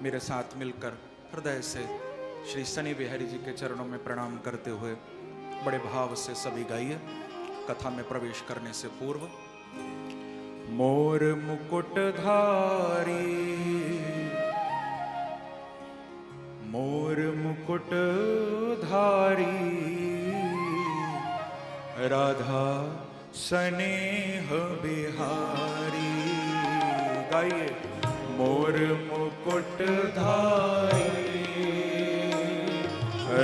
मेरे साथ मिलकर हृदय से श्री शनि बिहारी जी के चरणों में प्रणाम करते हुए बड़े भाव से सभी गाइए। कथा में प्रवेश करने से पूर्व मोर मुकुटधारी, मोर मुकुटधारी, राधा स्नेह बिहारी। गाइए। मोर मुकुटधारी,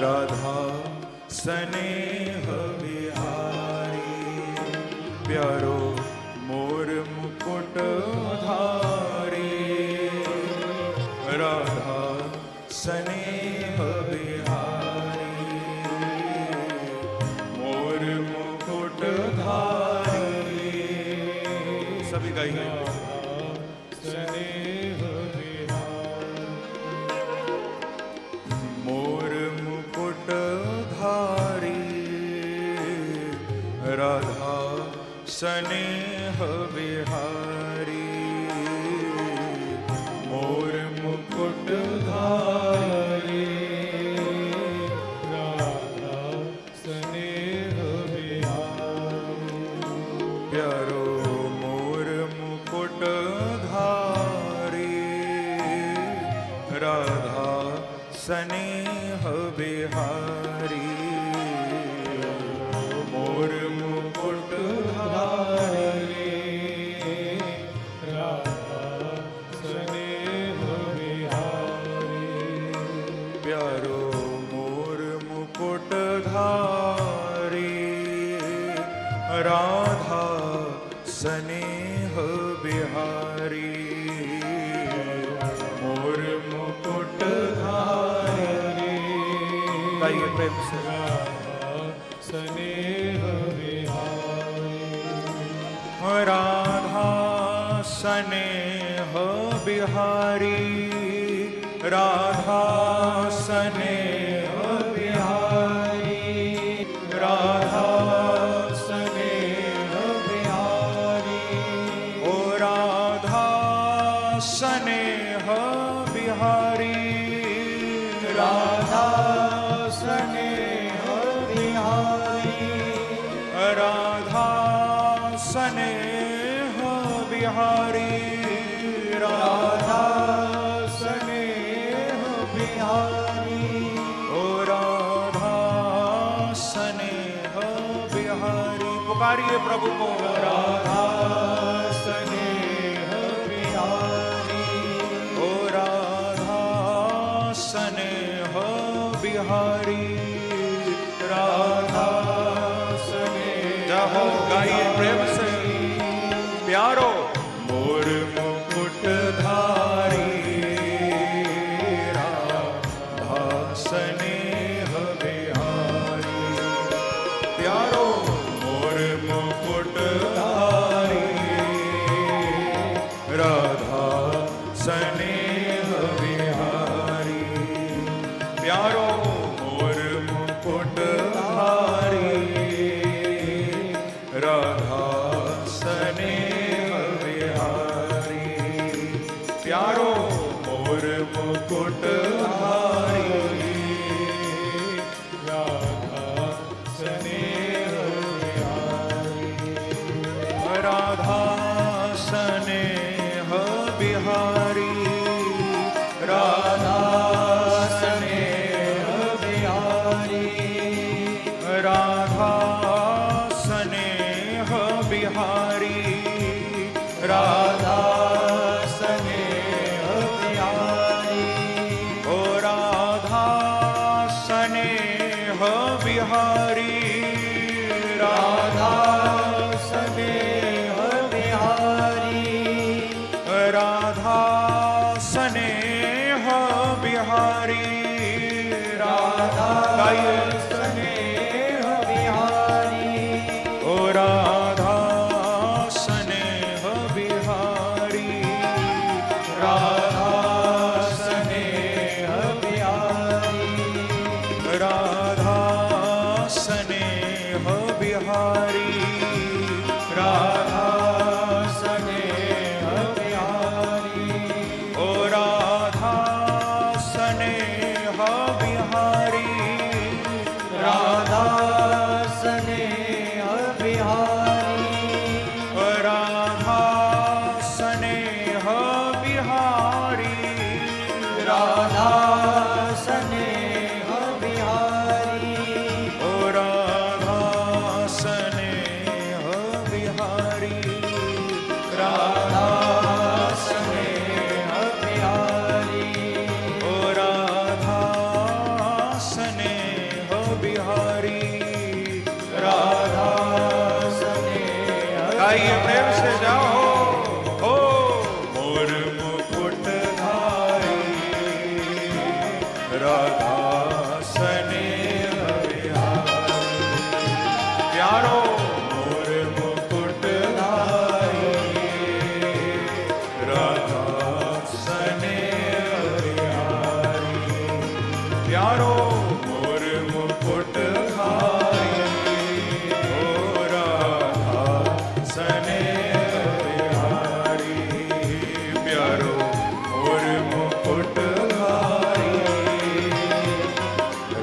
राधा स्नेह बिहारी। प्यारो मोर मुकुटधारी, राधा स्नेह बिहारी। मोर मुकुटधारी, सभी गाइए। स्नेह बिहारी। मोर मुकुटधारी, राधा स्नेह बिहारी। मोर मुकुटधारी, राधा स्नेह बिहारी। प्यारो मोर मुकुटधारी, राधा स्नेह बिहारी। मोर मुकुटधारी, राधा स्नेह बिहारी। प्यारो मोर मुकुटधारी, राधा स्नेह बिहारी। मोर मुकुटधारी, गाइए प्रेम से। स्नेह बिहारी, राधा स्नेह बिहारी। राधा स्नेह बिहारी, राधा स्नेह बिहारी। ओ राधा स्नेह बिहारी, राधा स्नेह बिहारी। राधा स्नेह बिहारी, राधा स्नेह बिहारी। ओ राधा स्नेह बिहारी। पुकारिए प्रभु को। राधा स्नेह बिहारी, ओ राधा स्नेह बिहारी। राधा स्नेह। गाइए प्रेम से। प्यारो मोर मुकुटधारी, राधा स्नेह बिहारी। प्यारो मोर मुकुटधारी, राधा स्नेह बिहारी। प्यारो मोर मुकुटधारी, राधा स्नेह बिहारी। प्यारो मोर मुकुटधारी, राधा स्नेह बिहारी। राधा स्नेह बिहारी, राधा स्नेह बिहारी। राधा स्नेह बिहारी, राधा स्नेह बिहारी। ओ राधा स्नेह बिहारी, राधा स्नेह बिहारी। राधा स्नेह बिहारी, राधा स्नेह बिहारी। ओ राधा स्नेह बिहारी, राधा स्नेह बिहारी। राधा स्नेह बिहारी, राधा स्नेह बिहारी। ओ राधा राधा स्नेह बिहारी, ओ राधा स्नेह बिहारी, राधा स्नेह बिहारी, ओ राधा स्नेह बिहारी, राधा स्नेह। गाइए प्रेम से जाओ। हो मोर मुकुटधारी, राधा स्नेह बिहारी, प्यारो मोर मुकुटधारी, राधा स्नेह बिहारी, प्यारो मोर मुकुटधारी, ओ राधा स्नेह बिहारी, प्यारो मोर मुकुटधारी,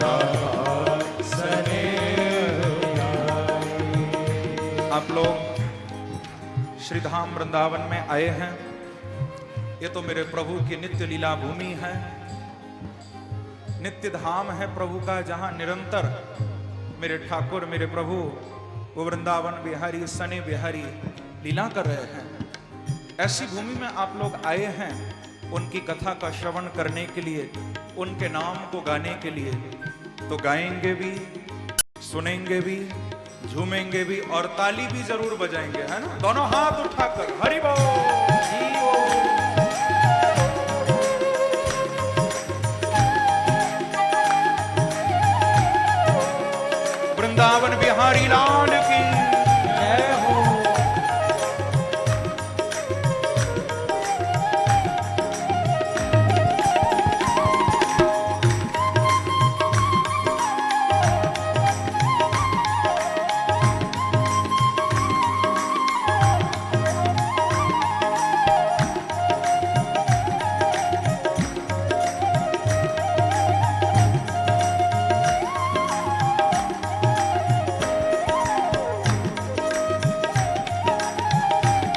राधा स्नेह बिहारी। आप लोग श्री धाम वृंदावन में आए हैं। ये तो मेरे प्रभु की नित्य लीला भूमि है, नित्य धाम है प्रभु का, जहां निरंतर मेरे ठाकुर मेरे प्रभु वो वृंदावन बिहारी सने बिहारी लीला कर रहे हैं। ऐसी भूमि में आप लोग आए हैं उनकी कथा का श्रवण करने के लिए, उनके नाम को गाने के लिए। तो गाएंगे भी, सुनेंगे भी, झूमेंगे भी और ताली भी जरूर बजाएंगे, है ना? दोनों हाथ उठाकर हरि बोल, हरि बोल। वृंदावन बिहारी लाल की जय हो।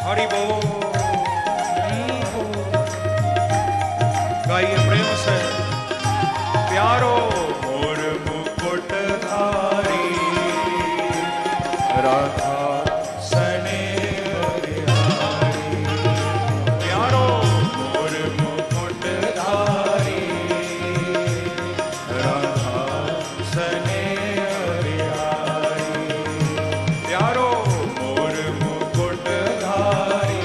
हरि बोल, गाइए प्रेम से, प्यारो मोर मुकुटधारी, राधा स्नेह बिहारी, प्यारो मोर मुकुटधारी, राधा स्नेह बिहारी, प्यारो मोर मुकुटधारी,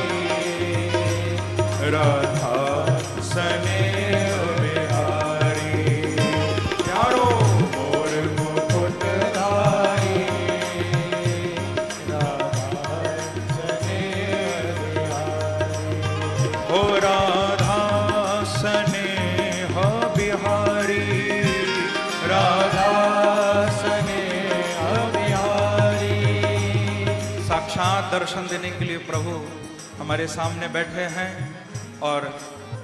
राधा स्नेह बिहारी, प्यारो मोर मुकुटधारी, राधा स्नेह बिहारी, ओ राधा स्नेह बिहारी, राधा स्नेह बिहारी। साक्षात दर्शन देने के लिए प्रभु हमारे सामने बैठे हैं और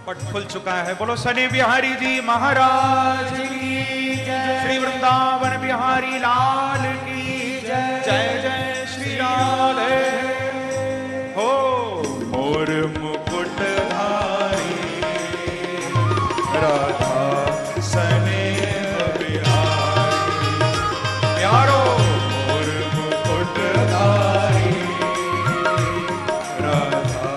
पट खुल चुका है। बोलो सने बिहारी जी महाराज की जय। श्री वृंदावन बिहारी लाल की जय। जय जय श्री राधे। हो मोर मुकुटधारी, राधा स्नेह बिहारी, प्यारो मोर मुकुटधारी, राधा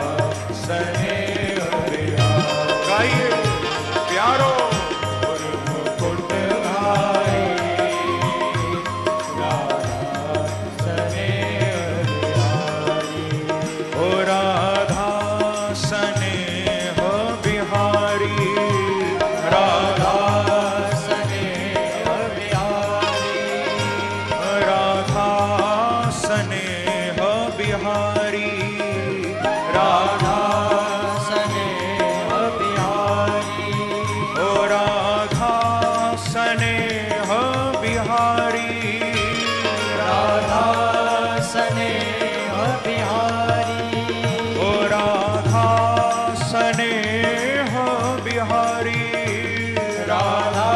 स्नेह बिहारी, गाइए प्यारो मोर मुकुटधारी, राधा स्नेह बिहारी, ओ राधा स्नेह बिहारी, राधा स्नेह बिहारी, राधा स्नेह बिहारी, राधा स्नेह बिहारी, ओ राधा स्नेह बिहारी, राधा स्नेह बिहारी, ओ राधा स्नेह बिहारी, राधा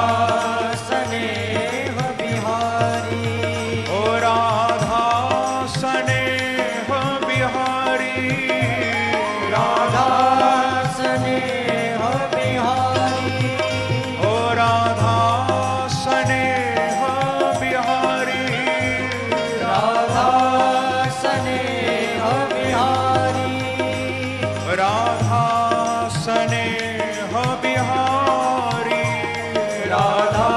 स्नेह बिहारी, ओ राधा स्नेह बिहारी, राधा स्नेह बिहारी, बिहारी, राधा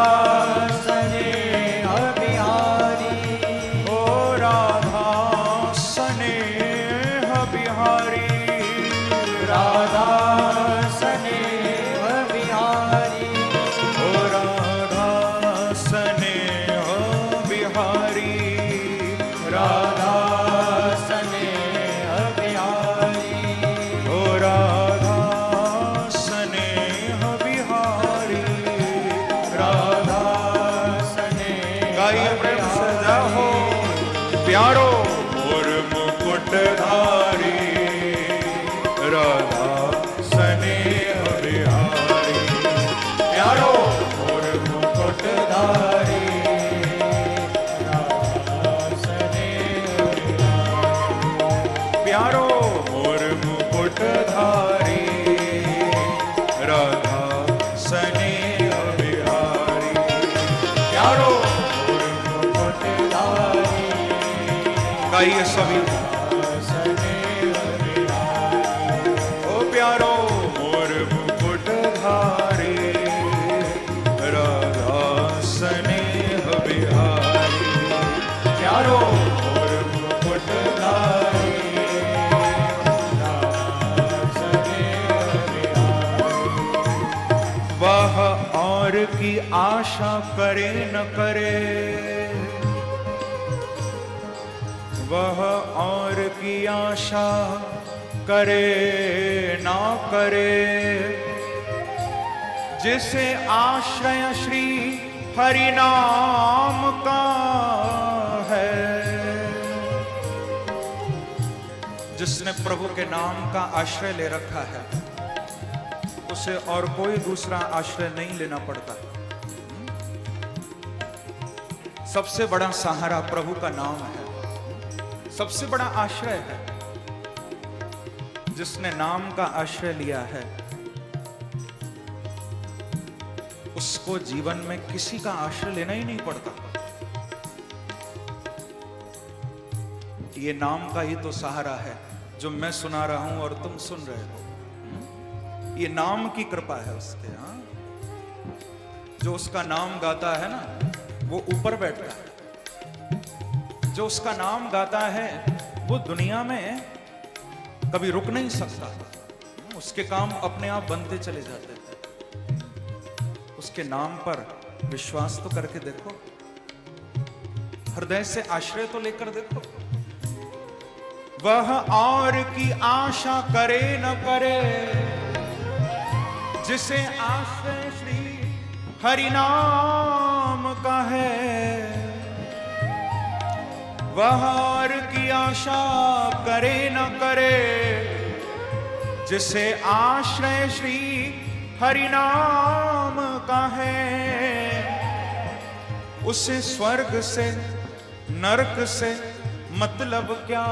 स्नेह बिहारी, ओ राधा स्नेह बिहारी, राधा स्नेह बिहारी, ओ राधा स्नेह बिहारी, राधा स्नेह बिहारी, ओ राधा स्नेह बिहारी, राधा स्नेह गाइए प्रेम से जाओ प्यारो और मुकुटधारी, राधा स्नेह बिहारी, प्यारो और मुकुटधारी, राधा स्नेह प्यारो और मुकुटधारी, राधा स्नेह बिहारी, प्यारो और मुकुटधारी, गाइए सभी स्नेह बिहारी, ओ प्यारो मोर मुकुटधारी, राधा स्नेह बिहारी, प्यारो और मुकुटधारी, राधा स्नेह बिहारी, वह और की आशा करे न करे, वह और की आशा करे ना करे, जिसे आश्रय श्री हरि नाम का है, जिसने प्रभु के नाम का आश्रय ले रखा है उसे और कोई दूसरा आश्रय नहीं लेना पड़ता। सबसे बड़ा सहारा प्रभु का नाम है, सबसे बड़ा आश्रय है। जिसने नाम का आश्रय लिया है उसको जीवन में किसी का आश्रय लेना ही नहीं पड़ता। ये नाम का ही तो सहारा है जो मैं सुना रहा हूं और तुम सुन रहे हो। ये नाम की कृपा है उसके। हाँ, जो उसका नाम गाता है ना वो ऊपर बैठता है, जो उसका नाम गाता है वो दुनिया में कभी रुक नहीं सकता। उसके काम अपने आप बनते चले जाते हैं। उसके नाम पर विश्वास तो करके देखो, हृदय से आश्रय तो लेकर देखो। वह और की आशा करे न करे, जिसे आश्रय श्री हरि नाम का है। वह और की आशा करे न करे, जिसे आश्रय श्री हरि नाम का है। उसे स्वर्ग से नरक से मतलब क्या,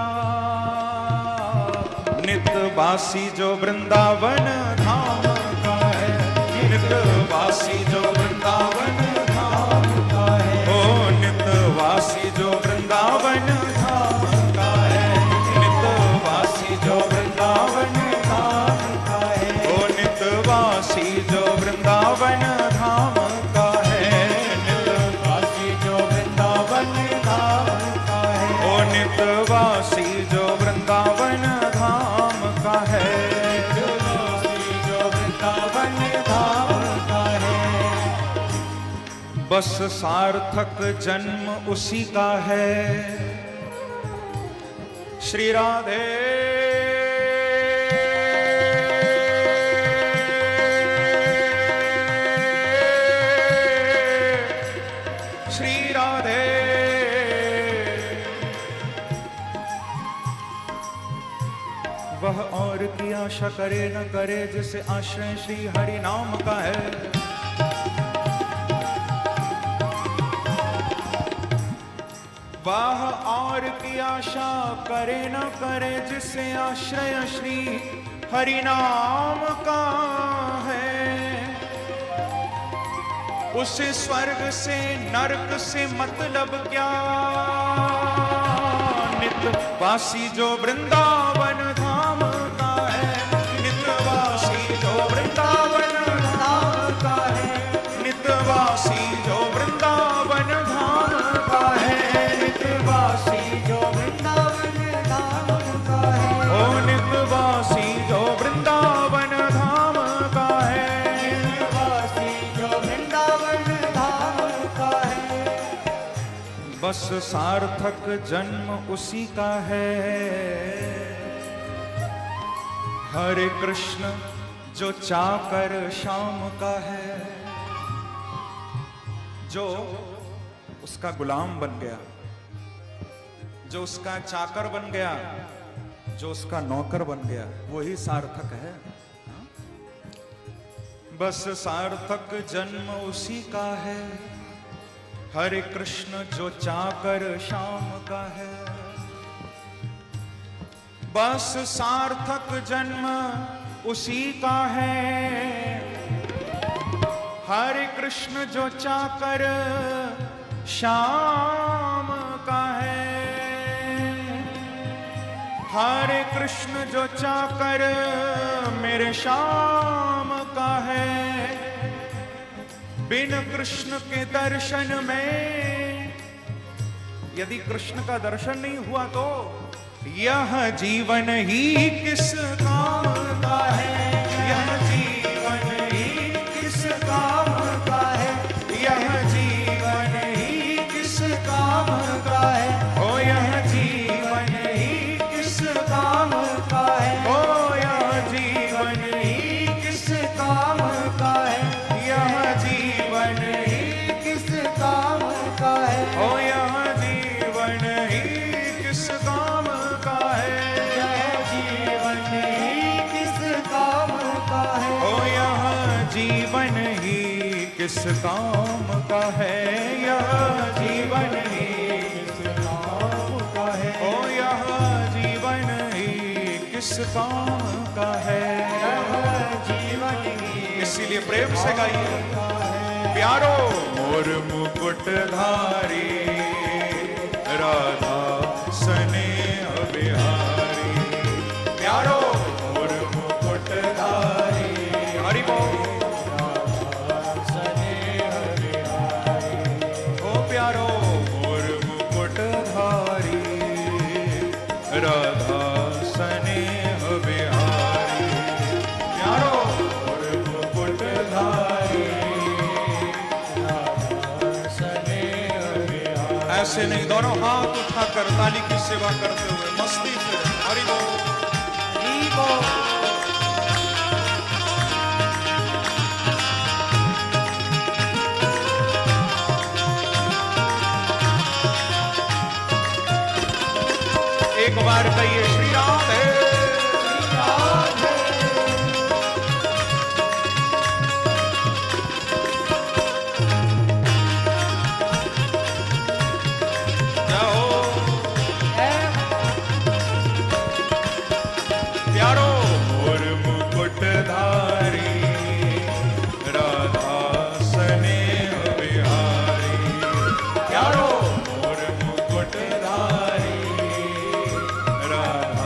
नित्यवासी जो वृंदावन धाम का है। नित्यवासी जो वृंदावन धाम का है, ओ नित्यवासी जो वृंदावन धाम का है। नित्यवासी जो वृंदावन धाम का है, ओ नित्यवासी जो वृंदावन धाम का है। नित्यवासी जो वृंदावन धाम का है, ओ नित्यवासी जो वृंदावन धाम का है। नित्यवासी जो वृंदावन धाम का है। बस सार्थक जन्म उसी का है। श्री राधे श्री राधे। वह और की आशा करे न करे, जिसे आश्रय श्री हरि नाम का है। वह और की आशा करे न करे, जिसे आश्रय श्री हरि नाम का है। उसे स्वर्ग से नरक से मतलब क्या, नित्यवासी जो वृंदावन धाम का है। नित्यवासी जो वृंदावन बस सार्थक जन्म उसी का है। हरे कृष्ण जो चाकर शाम का है, जो उसका गुलाम बन गया, जो उसका चाकर बन गया, जो उसका नौकर बन गया, वही सार्थक है। बस सार्थक जन्म उसी का है। हरे कृष्ण जो चाकर शाम का है। बस सार्थक जन्म उसी का है। हरे कृष्ण जो चाकर शाम का है। हरे कृष्ण जो चाकर मेरे श्याम का है। बिन कृष्ण के दर्शन में, यदि कृष्ण का दर्शन नहीं हुआ तो यह जीवन ही किस काम का है। यह जीवन ही किस काम का है। यह जीवन ही किस काम का है। ओ यह जीवन ही किस काम का है। ओ यह जीवन ही किस काम का है। यह जीवन ही किस काम का है। ओ यह जीवन ही किस काम का है। यह जीवन ही किस काम का है। ओ यह जीवन ही किस काम का है। यह जीवन ही किस काम का है। ओ यह जीवन ही किस काम का है। यह जीवन ही, इसीलिए प्रेम से गाइए प्यारो। मोर मुकुटधारी राधा स्नेह बिहारी। प्यारो मोर मुकुटधारी, हरि बोल। ओ प्यारो मोर मुकुटधारी राधा स्नेह बिहारी। प्यारो मोर मुकुटधारी ऐसे नहीं, दोनों हाथ उठाकर ताली की सेवा करते हुए मस्ती से हरि बोल। एक बार कहिए श्री राम है, श्री राम है। प्यारो मोर मुकुटधारी राधा स्नेह बिहारी। प्यारो मोर मुकुटधारी राधा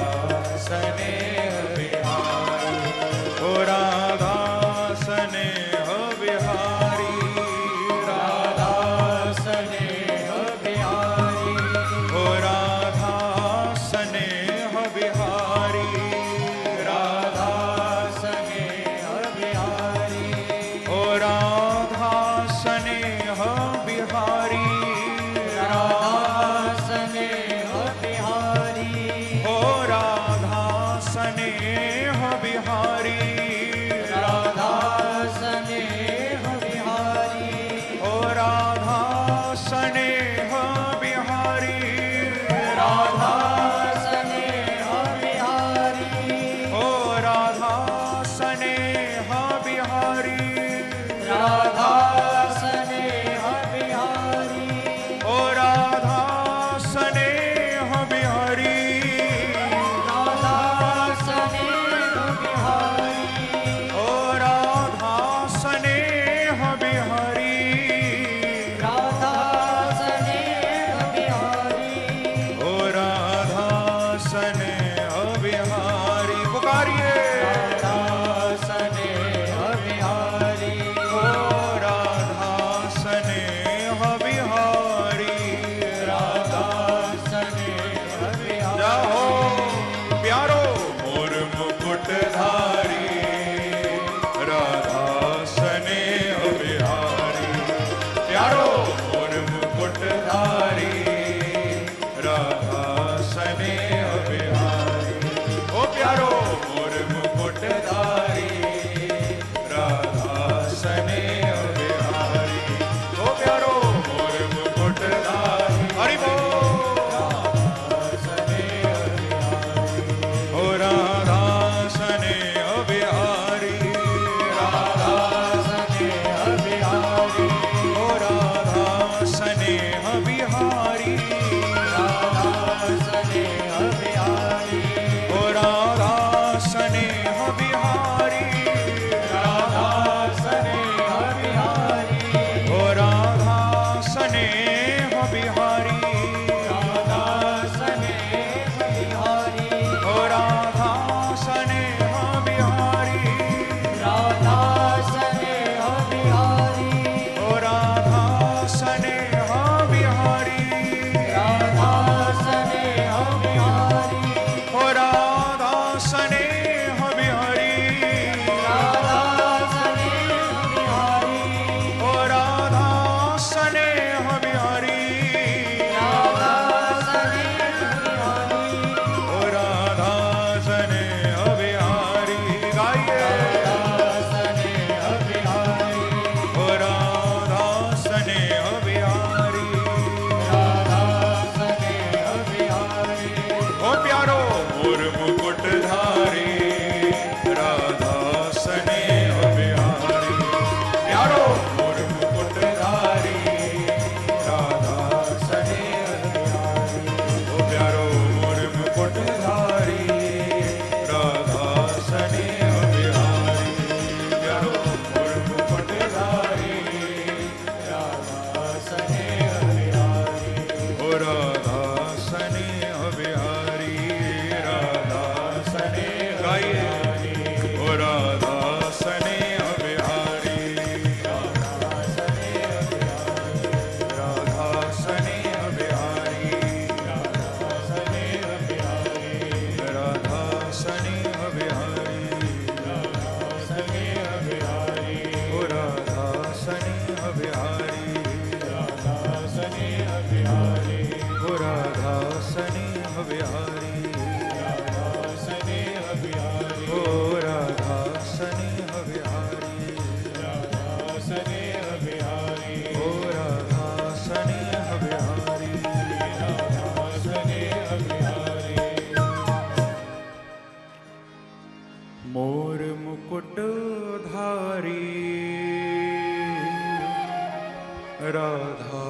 राधा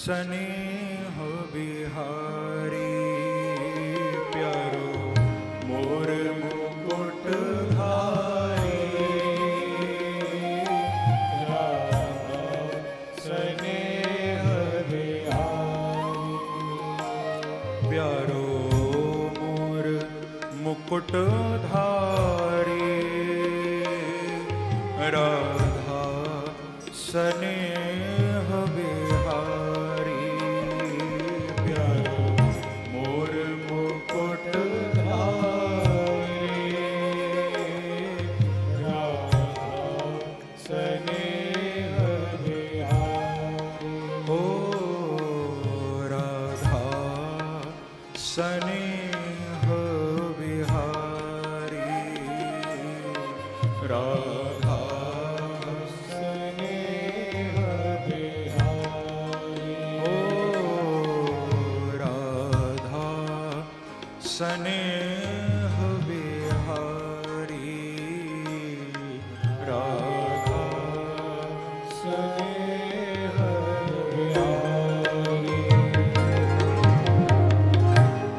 स्नेह बिहारी प्यारो मोर मुकुट धारी स्नेह बिहारी प्यारो मोर मुकुट धारी राधा स्नेह बिहारी प्यारो मोर मुकुट धारी राधा स्नेह बिहारी ओ राधा स्नेह बिहारी राधा स्नेह बिहारी ओ राधा स्नेह बिहारी राधा स्नेह बिहारी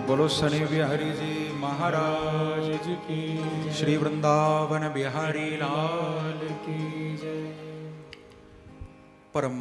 बोलो शनि बिहारी जी महाराज जी की श्री वृंदावन बिहारी लाल लाल की जय। परम